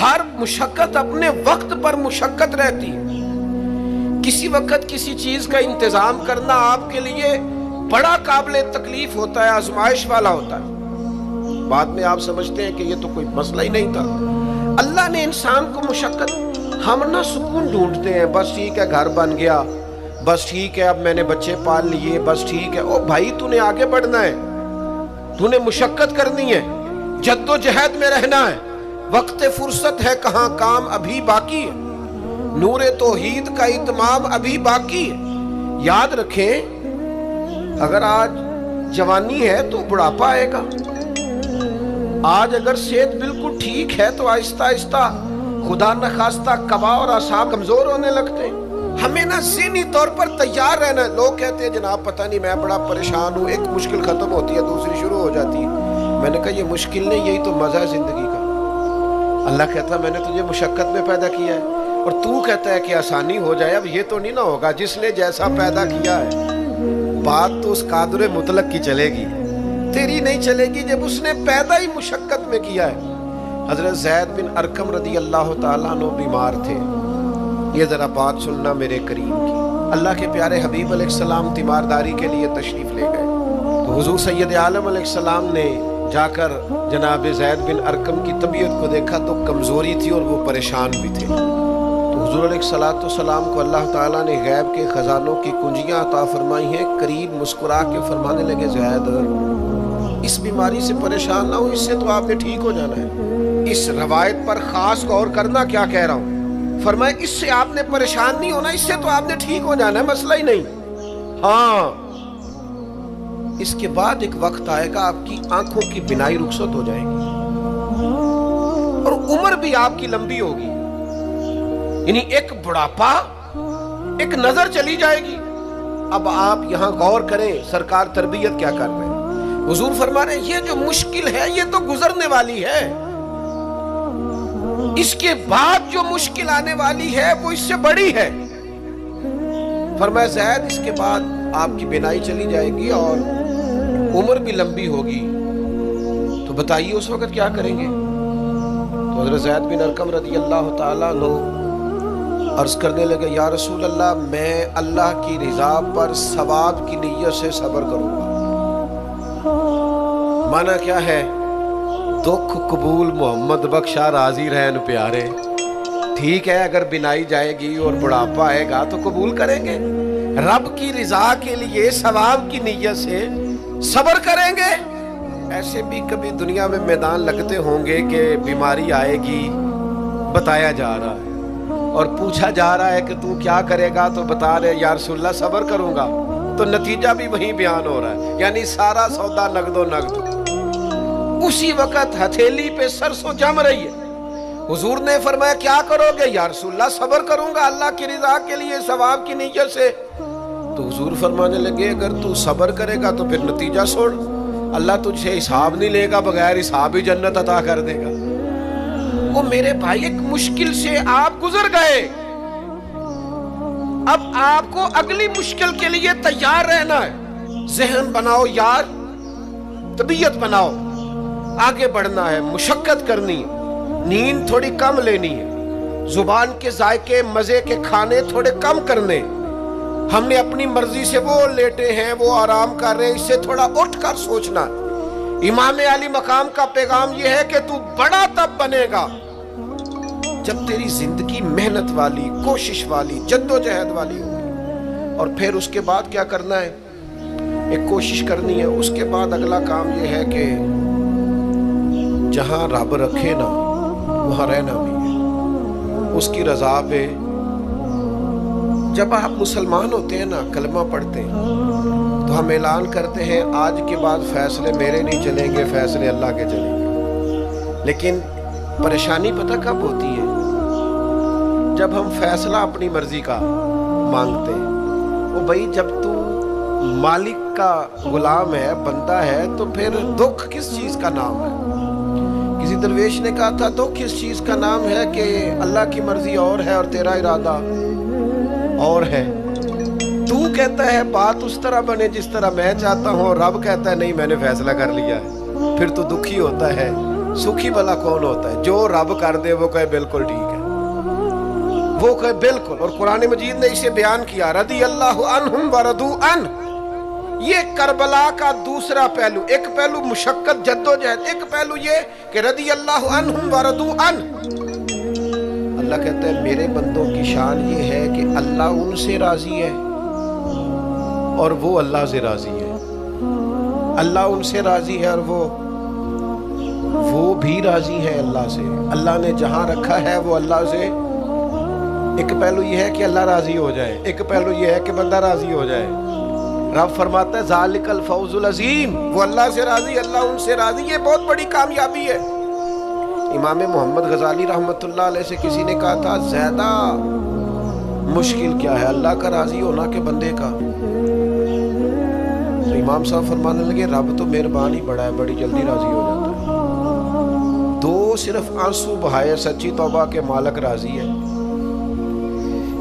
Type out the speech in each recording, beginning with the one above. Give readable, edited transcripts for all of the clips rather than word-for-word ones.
ہر مشقت اپنے وقت پر مشقت رہتی ہے. کسی وقت کسی چیز کا انتظام کرنا آپ کے لیے بڑا قابل تکلیف ہوتا ہے، آزمائش والا ہوتا ہے. بعد میں آپ سمجھتے ہیں کہ یہ تو کوئی مسئلہ ہی نہیں تھا. اللہ نے انسان کو مشقت، ہم نہ سکون ڈھونڈتے ہیں، بس ٹھیک ہے گھر بن گیا، بس ٹھیک ہے اب میں نے بچے پال لیے، بس ٹھیک ہے. او بھائی تو نے آگے بڑھنا ہے، تو نے مشقت کرنی ہے، جد و جہد میں رہنا ہے. وقت فرصت ہے کہاں، کام ابھی باقی ہے، نور توحید کا اتمام ابھی باقی ہے. یاد رکھیں اگر آج جوانی ہے تو بڑھاپا آئے گا. آج اگر صحت بالکل ٹھیک ہے تو آہستہ آہستہ خدا نخواستہ قبا اور اعصاب کمزور ہونے لگتے ہیں. ہمیں نا ذہنی طور پر تیار رہنا ہے. لوگ کہتے ہیں جناب پتہ نہیں میں بڑا پریشان ہوں، ایک مشکل ختم ہوتی ہے دوسری شروع ہو جاتی ہے. میں نے کہا یہ مشکل نہیں، یہی تو مزہ ہے زندگی کا. اللہ کہتا ہے میں نے تجھے مشقت میں پیدا کیا ہے اور تو کہتا ہے کہ آسانی ہو جائے. اب یہ تو نہیں نہ ہوگا، جس نے جیسا پیدا کیا ہے بات تو اس قادر مطلق کی چلے گی، تیری نہیں چلے گی جب اس نے پیدا ہی مشقت میں کیا ہے. حضرت زید بن ارقم رضی اللہ تعالیٰ عنہ بیمار تھے. یہ ذرا بات سننا میرے کریم کی. اللہ کے پیارے حبیب علیہ السلام تیمارداری کے لیے تشریف لے گئے تو حضور سید عالم علیہ السلام نے جا کر جناب زید بن ارقم کی طبیعت کو دیکھا تو کمزوری تھی اور وہ پریشان بھی تھے. تو حضور علیہ السلام کو اللہ تعالیٰ نے غیب کے خزانوں کی کنجیاں عطا فرمائی ہیں. قریب مسکرا کے فرمانے لگے زید اس بیماری سے پریشان نہ ہو، اس سے تو آپ نے ٹھیک ہو جانا ہے. اس روایت پر خاص غور کرنا کیا کہہ رہا ہوں. فرمایا اس سے آپ نے پریشان نہیں ہونا، اس سے تو آپ نے ٹھیک ہو جانا ہے، مسئلہ ہی نہیں. ہاں اس کے بعد ایک وقت آئے گا آپ کی آنکھوں کی بینائی رخصت ہو جائے گی اور عمر بھی آپ کی لمبی ہوگی. یعنی ایک بڑھاپا، ایک نظر چلی جائے گی. اب آپ یہاں غور کریں سرکار تربیت کیا کر رہے ہیں. حضور فرما رہے ہیں یہ جو مشکل ہے یہ تو گزرنے والی ہے، اس کے بعد جو مشکل آنے والی ہے وہ اس سے بڑی ہے. فرمایا زید اس کے بعد آپ کی بینائی چلی جائے گی اور عمر بھی لمبی ہوگی، تو بتائیے اس وقت کیا کریں گے. تو حضرت زید بن ارقم رضی اللہ تعالیٰ عنہ عرض کرنے لگے یا رسول اللہ میں اللہ کی رضا پر ثواب کی نیت سے صبر کروں گا. مانا کیا ہے، دکھ قبول محمد بخشا راضی رہن پیارے. ٹھیک ہے اگر بینائی جائے گی اور بڑھاپا آئے گا تو قبول کریں گے، رب کی رضا کے لیے ثواب کی نیت سے صبر کریں گے. ایسے بھی کبھی دنیا میں میدان لگتے ہوں گے کہ بیماری آئے گی، بتایا جا رہا ہے اور پوچھا جا رہا ہے کہ تو کیا کرے گا، تو بتا رہے یا رسول اللہ صبر کروں گا، تو نتیجہ بھی وہی بیان ہو رہا ہے. یعنی سارا سودا نقد و نقد. اسی وقت ہتھیلی پہ سرسوں جم رہی ہے. حضور نے فرمایا کیا کرو گے؟ یا رسول اللہ صبر کروں گا اللہ کی رضا کے لیے ثواب کی نیت سے. تو حضور فرمانے لگے اگر تو صبر کرے گا تو پھر نتیجہ سن، اللہ تجھ سے حساب نہیں لے گا، بغیر حساب ہی جنت عطا کر دے گا. وہ میرے بھائی ایک مشکل سے آپ گزر گئے، اب آپ کو اگلی مشکل کے لیے تیار رہنا ہے. ذہن بناؤ یار، طبیعت بناؤ، آگے بڑھنا ہے، مشقت کرنی ہے، نیند تھوڑی کم لینی ہے، زبان کے ذائقے مزے کے کھانے تھوڑے کم کرنے. ہم نے اپنی مرضی سے وہ لیٹے ہیں، وہ آرام کر رہے ہیں، اس سے تھوڑا اٹھ کر سوچنا. امام علی مقام کا پیغام یہ ہے کہ تو بڑا تب بنے گا جب تیری زندگی محنت والی، کوشش والی، جد و جہد والی ہوگی. اور پھر اس کے بعد کیا کرنا ہے؟ ایک کوشش کرنی ہے. اس کے بعد اگلا کام یہ ہے کہ جہاں رب رکھے نا وہاں رہنا بھی ہے، اس کی رضا پہ. جب آپ مسلمان ہوتے ہیں نا، کلمہ پڑھتے ہیں تو ہم اعلان کرتے ہیں آج کے بعد فیصلے میرے نہیں چلیں گے، فیصلے اللہ کے چلیں گے. لیکن پریشانی پتہ کب ہوتی ہے؟ جب ہم فیصلہ اپنی مرضی کا مانگتے ہیں. وہ بھائی جب تو مالک کا غلام ہے، بندہ ہے، تو پھر دکھ کس چیز کا نام ہے؟ کسی درویش نے کہا تھا دکھ کس چیز کا نام ہے کہ اللہ کی مرضی اور ہے اور تیرا ارادہ اور ہے. تو کہتا ہے بات اس طرح بنے جس طرح میں چاہتا ہوں، رب کہتا ہے نہیں میں نے فیصلہ کر لیا ہے. پھر تو دکھی ہوتا ہے سکھی بلا کون ہوتا ہے؟ جو رب کر دے وہ کہے بالکل ٹھیک ہے، وہ کہے بالکل. اور قرآن مجید نے اسے بیان کیا، رضی اللہ عنہم ورضوا عنہ. یہ کربلا کا دوسرا پہلو، ایک پہلو مشقت جد و جہد، ایک پہلو یہ کہ رضی اللہ عنہم ورضوا عنہ. اللہ کہتا ہے میرے بندوں کی شان یہ ہے کہ اللہ ان سے راضی ہے اور وہ اللہ سے راضی ہے. اللہ ان سے راضی ہے اور وہ بھی راضی ہے اللہ سے. اللہ نے جہاں رکھا ہے وہ اللہ سے، ایک پہلو یہ ہے کہ اللہ راضی ہو جائے، ایک پہلو یہ ہے کہ بندہ راضی ہو جائے. رب فرماتا ہے ذالک الفوز العظیم، وہ اللہ سے راضی، اللہ ان سے راضی، یہ بہت بڑی کامیابی ہے. امام محمد غزالی رحمۃ اللہ علیہ سے کسی نے کہا تھا زیادہ مشکل کیا ہے، اللہ کا راضی ہونا کہ بندے کا؟ تو امام صاحب فرمانے لگے رب تو مہربان ہی بڑا ہے، بڑی جلدی راضی ہو جاتا ہے. دو صرف آنسو بہائے سچی توبہ کے مالک راضی ہے.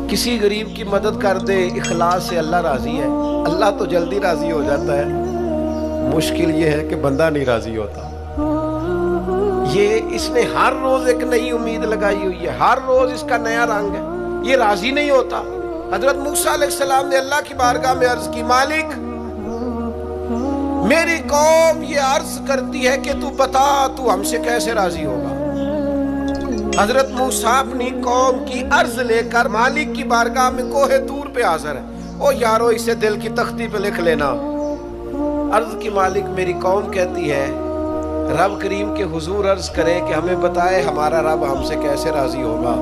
کسی غریب کی مدد کر دے اخلاص سے اللہ راضی ہے، اللہ تو جلدی راضی ہو جاتا ہے. مشکل یہ ہے کہ بندہ نہیں راضی ہوتا. یہ اس نے ہر روز ایک نئی امید لگائی ہوئی ہے، ہر روز اس کا نیا رنگ ہے، یہ راضی نہیں ہوتا. حضرت موسیٰ علیہ السلام نے اللہ کی بارگاہ میں عرض کی مالک میری قوم یہ عرض کرتی ہے کہ تو بتا تو ہم سے کیسے راضی ہوگا. حضرت موسیٰ اپنی قوم کی عرض لے کر مالک کی بارگاہ میں کوہ طور پہ حاضر ہے. او یارو اسے دل کی تختی پہ لکھ لینا. عرض کی مالک میری قوم کہتی ہے رب کریم کے حضور عرض کرے کہ ہمیں بتائے ہمارا رب ہم سے کیسے راضی ہوگا.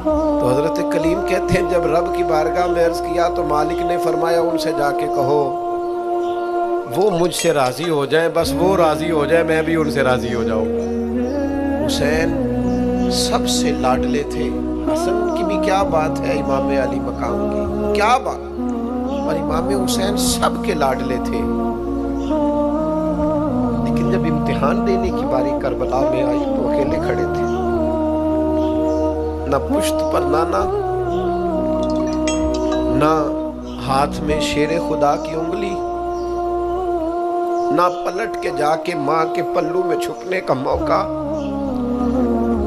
تو حضرت کلیم کہتے ہیں جب رب کی بارگاہ میں عرض کیا تو مالک نے فرمایا ان سے جا کے کہو وہ مجھ سے راضی ہو جائیں، بس وہ راضی ہو جائے میں بھی ان سے راضی ہو جاؤں گا. حسین سب سے لاڈلے تھے. حسن کی بھی کیا بات ہے، امام علی مقام کی کیا بات، اور امام حسین سب کے لاڈلے تھے. لیکن جب امتحان دینے کی باری کربلا میں آئی تو اکیلے کھڑے تھے، نہ پشت پر نانا، نہ ہاتھ میں شیر خدا کی انگلی، نہ پلٹ کے جا کے ماں کے پلو میں چھپنے کا موقع،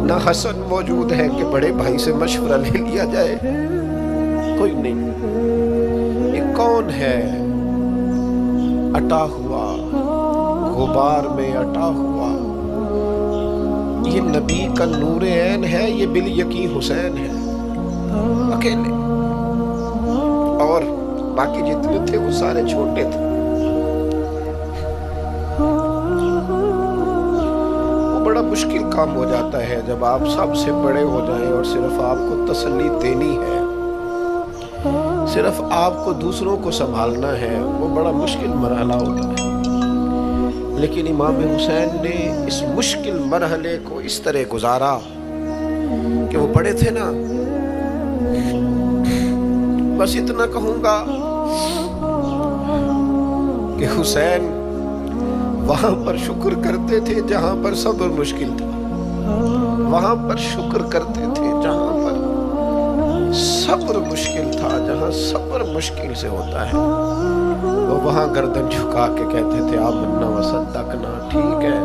نہ حسن موجود ہے کہ بڑے بھائی سے مشورہ لے لیا جائے، کوئی نہیں. یہ کون ہے اٹا ہوا غبار میں اٹا ہوا؟ یہ نبی کا نور عین ہے، یہ بالیقین حسین ہے اکیلے، اور باقی جتنے تھے وہ سارے چھوٹے تھے. بڑا مشکل کام ہو جاتا ہے جب آپ سب سے بڑے ہو جائیں اور صرف آپ کو تسلی دینی ہے، صرف آپ کو دوسروں کو سنبھالنا ہے. وہ بڑا مشکل مرحلہ ہوتا ہے. لیکن امام حسین نے اس مشکل مرحلے کو اس طرح گزارا کہ وہ بڑے تھے نا. بس اتنا کہوں گا کہ حسین وہاں پر شکر کرتے تھے جہاں پر صبر مشکل تھا، وہاں پر شکر کرتے تھے جہاں پر صبر مشکل تھا. جہاں صبر مشکل سے ہوتا ہے وہ وہاں گردن جھکا کے کہتے تھے آمنا وصدقنا، ٹھیک ہے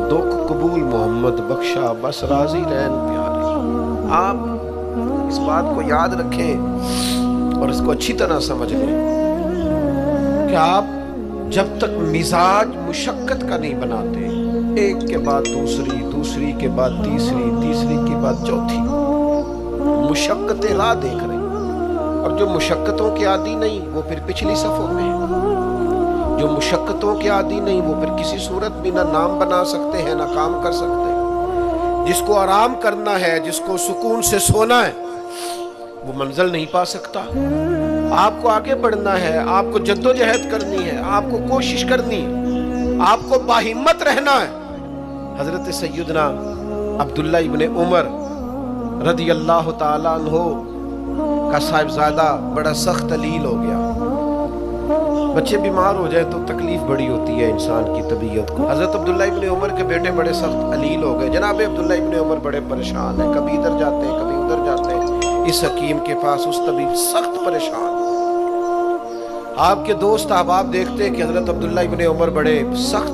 دکھ قبول محمد بخشا، بس راضی رہن پیارے. آپ اس بات کو یاد رکھیں اور اس کو اچھی طرح سمجھ لیں کہ آپ جب تک مزاج مشقت کا نہیں بناتے، ایک کے بعد دوسری، دوسری کے بعد تیسری، تیسری کے بعد چوتھی مشقتیں راہ دیکھ رہے ہیں. اور جو مشقتوں کے عادی نہیں وہ پھر پچھلی صفوں میں ہیں. جو مشقتوں کے عادی نہیں وہ پھر کسی صورت بھی نہ نام بنا سکتے ہیں نہ کام کر سکتے ہیں. جس کو آرام کرنا ہے، جس کو سکون سے سونا ہے، وہ منزل نہیں پا سکتا. آپ کو آگے بڑھنا ہے، آپ کو جد و جہد کرنی ہے، آپ کو کوشش کرنی ہے، آپ کو باہمت رہنا ہے. حضرت سیدنا عبداللہ ابن عمر رضی اللہ تعالیٰ عنہ کا صاحبزادہ بڑا سخت علیل ہو گیا. بچے بیمار ہو جائے تو تکلیف بڑی ہوتی ہے انسان کی طبیعت کو. حضرت عبداللہ ابن عمر کے بیٹے بڑے سخت علیل ہو گئے. جناب عبداللہ ابن عمر بڑے پریشان ہیں، کبھی ادھر جاتے ہیں کبھی ادھر جاتے ہیں، اس حکیم کے پاس اس طبیب سخت پریشان. آپ کے دوست احباب دیکھتے کہ حضرت عبداللہ ابن عمر بڑے سخت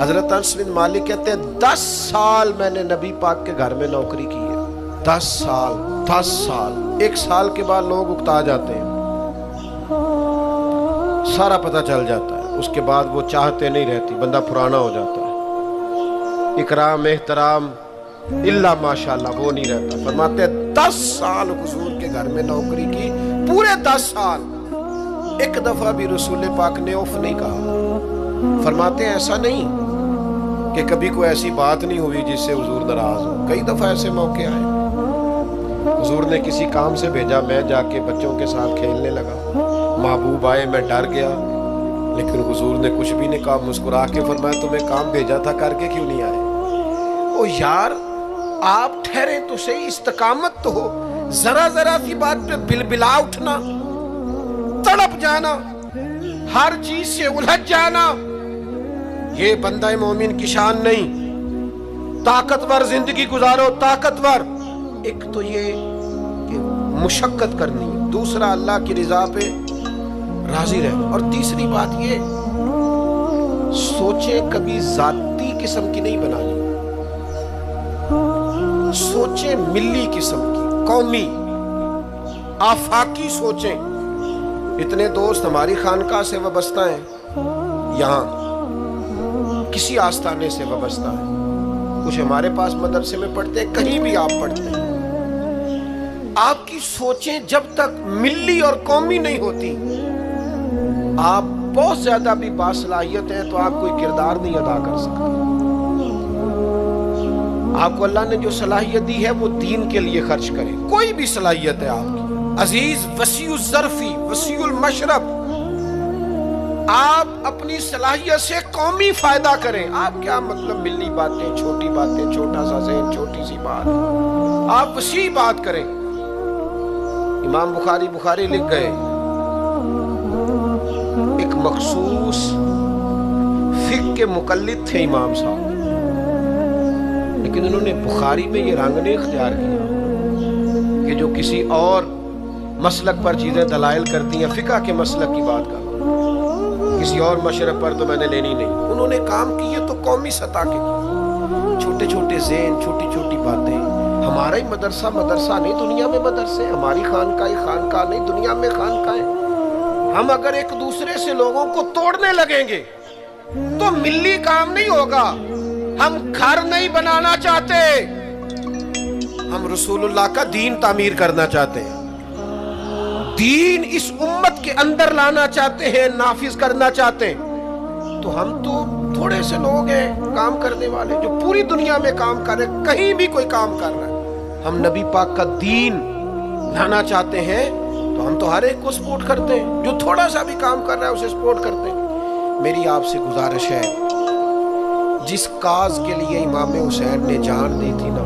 حضرت انس بن مالک کہتے ہیں 10 سال میں نے نبی پاک کے گھر میں نوکری کی ہے. 10 سال. 1 سال کے بعد لوگ اکتا جاتے ہیں, سارا پتہ چل جاتا ہے. اس کے بعد وہ چاہتے نہیں رہتی, بندہ پرانا ہو جاتا ہے. اکرام احترام اللہ ماشاءاللہ وہ نہیں رہتا. فرماتے ہیں 10 سال حضور کے گھر میں نوکری کی, پورے 10 سال ایک دفعہ بھی رسول پاک نے اف نہیں کہا. فرماتے ہیں ایسا نہیں کہ کبھی کوئی ایسی بات نہیں ہوئی جس سے حضور ناراض ہو. کئی دفعہ ایسے موقع آئے, حضور نے کسی کام سے بھیجا, میں جا کے بچوں کے ساتھ کھیلنے لگا, محبوب آئے, میں ڈر گیا, لیکن حضور نے کچھ بھی نہیں کہا, مسکرا کے فرمایا تمہیں کام بھیجا تھا, کر کے کیوں نہیں آئے؟ او یار آپ ٹھہرے تو صحیح, استقامت تو ہو. ذرا سی بات پہ بلبلا اٹھنا, تڑپ جانا, ہر چیز سے الجھ جانا, یہ بندہ مومن کی شان نہیں. طاقتور زندگی گزارو, طاقتور. ایک تو یہ کہ مشقت کرنی, دوسرا اللہ کی رضا پہ راضی رہنا, اور تیسری بات یہ سوچیں کبھی ذاتی قسم کی نہیں بنانی, سوچیں ملی قسم کی, قومی آفاقی سوچیں. اتنے دوست ہماری خانقاہ سے وابستہ ہیں, یہاں کسی آستانے سے وابستہ ہیں, کچھ ہمارے پاس مدرسے میں پڑھتے ہیں, کہیں بھی آپ پڑھتے ہیں. آپ کی سوچیں جب تک ملی اور قومی نہیں ہوتی, آپ بہت زیادہ بھی باصلاحیت ہیں تو آپ کوئی کردار نہیں ادا کر سکتے. آپ کو اللہ نے جو صلاحیت دی ہے وہ دین کے لیے خرچ کریں. کوئی بھی صلاحیت ہے آپ کی, عزیز وسیع الظرفی وسیع المشرب, آپ اپنی صلاحیت سے قومی فائدہ کریں. آپ کیا مطلب ملی باتیں, چھوٹی باتیں, چھوٹا سا ذہن, چھوٹی سی بات, آپ وسیع بات کریں. امام بخاری لکھ گئے, ایک مخصوص فقہ کے مقلد تھے امام صاحب, لیکن انہوں نے بخاری میں یہ رنگ نہیں اختیار کیا کہ جو کسی اور مسلک پر چیزیں دلائل کرتی ہیں, فقہ کے مسلک کی بات کر, کسی اور مشرب پر تو میں نے لینی نہیں. انہوں نے کام کیے تو قومی سطح کے, چھوٹے چھوٹے ذہن, چھوٹی چھوٹی باتیں. ہمارا ہی مدرسہ نہیں, دنیا میں مدرسے, ہماری خانقاہ نہیں, دنیا میں خانقاہیں. ہم اگر ایک دوسرے سے لوگوں کو توڑنے لگیں گے تو ملی کام نہیں ہوگا. ہم گھر نہیں بنانا چاہتے, ہم رسول اللہ کا دین تعمیر کرنا چاہتے ہیں, دین اس امت کے اندر لانا چاہتے ہیں, نافذ کرنا چاہتے ہیں. تو ہم تو تھوڑے سے لوگ ہیں کام کرنے والے جو پوری دنیا میں کام کر رہے ہیں, کہیں بھی کوئی کام کر رہا ہے. ہم نبی پاک کا دین لانا چاہتے ہیں تو ہم تو ہر ایک کو سپورٹ کرتے ہیں, جو تھوڑا سا بھی کام کر رہا ہے اسے سپورٹ کرتے ہیں. میری آپ سے گزارش ہے, جس کاز کے لیے امام حسین نے جان دی تھی نا,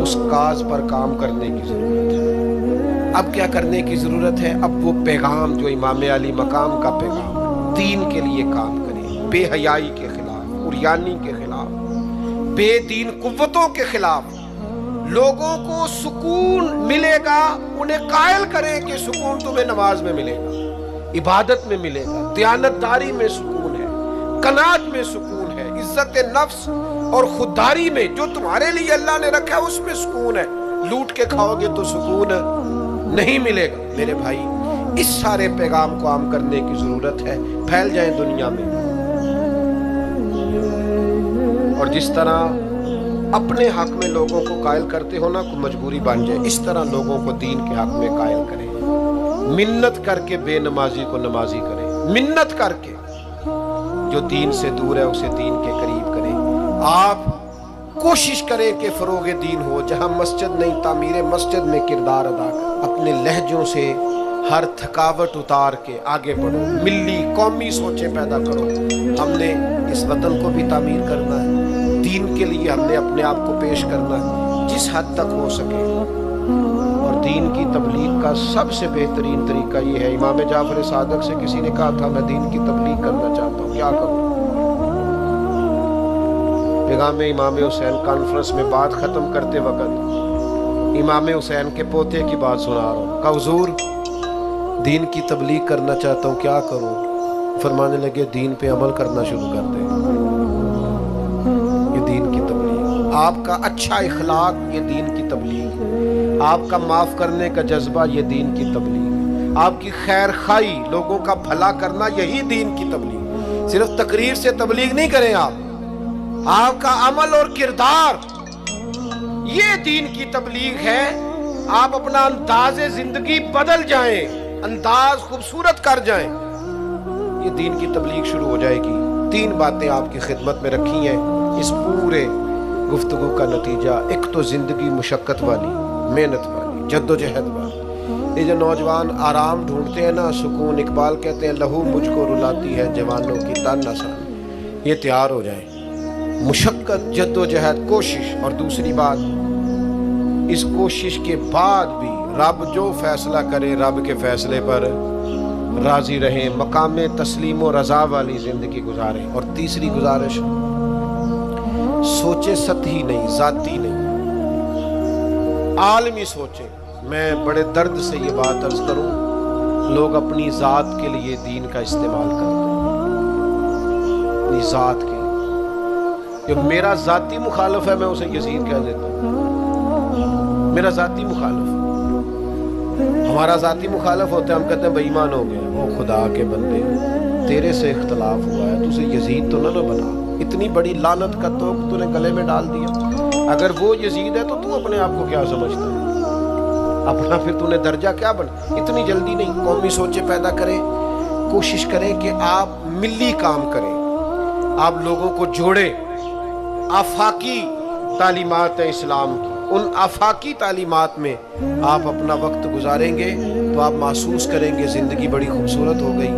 اس کاز پر کام کرنے کی ضرورت ہے. اب کیا کرنے کی ضرورت ہے؟ اب وہ پیغام جو امام علی مقام کا پیغام, دین کے لیے کام کریں, بے حیائی کے خلاف, عریانی کے خلاف, بے دین قوتوں کے خلاف. لوگوں کو سکون ملے گا, انہیں قائل کریں کہ سکون تمہیں نماز میں ملے گا, عبادت میں ملے گا, دیانتداری میں سکون ہے, قناعت میں سکون ہے, عزت نفس اور خودداری میں جو تمہارے لیے اللہ نے رکھا ہے اس میں سکون ہے. لوٹ کے کھاؤ گے تو سکون نہیں ملے گا. میرے بھائی, اس سارے پیغام کو عام کرنے کی ضرورت ہے. پھیل جائیں دنیا میں, اور جس طرح اپنے حق میں لوگوں کو قائل کرتے ہو نا, کو مجبوری بن جائے, اس طرح لوگوں کو دین کے حق میں قائل کریں. منت کر کے بے نمازی کو نمازی کریں, منت کر کے. جو دین سے دور ہے اسے دین کے قریب کریں. آپ کوشش کریں کہ فروغ دین ہو. جہاں مسجد نہیں, تعمیر مسجد میں کردار ادا کریں. اپنے لہجوں سے ہر تھکاوٹ اتار کے آگے بڑھو, ملی قومی سوچیں پیدا کرو. ہم نے اس وطن کو بھی تعمیر کرنا ہے, دین کے لیے ہم نے اپنے آپ کو پیش کرنا ہے جس حد تک ہو سکے. اور دین کی تبلیغ کا سب سے بہترین طریقہ یہ ہے. امام جعفر صادق سے کسی نے کہا تھا میں دین کی تبلیغ کرنا چاہتا ہوں, کیا کروں؟ پیغام امام حسین کانفرنس میں بات ختم کرتے وقت امام حسین کے پوتے کی بات سنا رہا ہوں. کہا حضور دین کی تبلیغ کرنا چاہتا ہوں, کیا کروں؟ فرمانے لگے دین پہ عمل کرنا شروع کر دیں. آپ کا اچھا اخلاق یہ دین کی تبلیغ ہے، آپ کا معاف کرنے کا جذبہ یہ دین کی تبلیغ ہے، آپ کی خیر خواہی لوگوں کا بھلا کرنا یہی دین کی تبلیغ ہے۔ صرف تقریر سے تبلیغ نہیں کریں آپ کا عمل اور کردار یہ دین کی تبلیغ ہے۔ آپ اپنا انداز زندگی بدل جائیں، انداز خوبصورت کر جائیں، یہ دین کی تبلیغ شروع ہو جائے گی۔ 3 باتیں آپ کی خدمت میں رکھی ہیں اس پورے گفتگو کا نتیجہ۔ ایک تو زندگی مشقت والی، محنت والی، جد و جہد والی۔ یہ جو نوجوان آرام ڈھونڈتے ہیں نا، سکون، اقبال کہتے ہیں لہو مجھ کو رلاتی ہے جوانوں کی تن آسان، یہ تیار ہو جائیں۔ مشقت، جد و جہد، کوشش، اور دوسری بات اس کوشش کے بعد بھی رب جو فیصلہ کرے رب کے فیصلے پر راضی رہیں، مقام تسلیم و رضا والی زندگی گزاریں۔ اور تیسری گزارش، سوچے سطحی نہیں، ذاتی نہیں، عالمی سوچیں۔ میں بڑے درد سے یہ بات عرض کروں، لوگ اپنی ذات کے لیے دین کا استعمال کرتے ہیں، اپنی ذات کے جو میرا ذاتی مخالف ہے میں اسے یزید کہہ دیتا ہوں، میرا ذاتی مخالف۔ ہمارا ذاتی مخالف ہوتا ہے، ہم کہتے ہیں بے ایمان ہو گیا، وہ خدا کے بندے تیرے سے اختلاف ہوا ہے، تو اسے یزید تو نہ بنا، اتنی بڑی لعنت کا توق تو نے گلے میں ڈال دیا۔ اگر وہ یزید ہے تو اپنے آپ کو کیا سمجھتا ہے؟ اپنا پھر تو نے درجہ کیا بنا؟ اتنی جلدی نہیں، قومی سوچیں پیدا کریں، کوشش کریں کہ آپ ملی کام کریں، آپ لوگوں کو جوڑیں۔ آفاقی تعلیمات ہیں اسلام کی، ان آفاقی تعلیمات میں آپ اپنا وقت گزاریں گے تو آپ محسوس کریں گے زندگی بڑی خوبصورت ہو گئی۔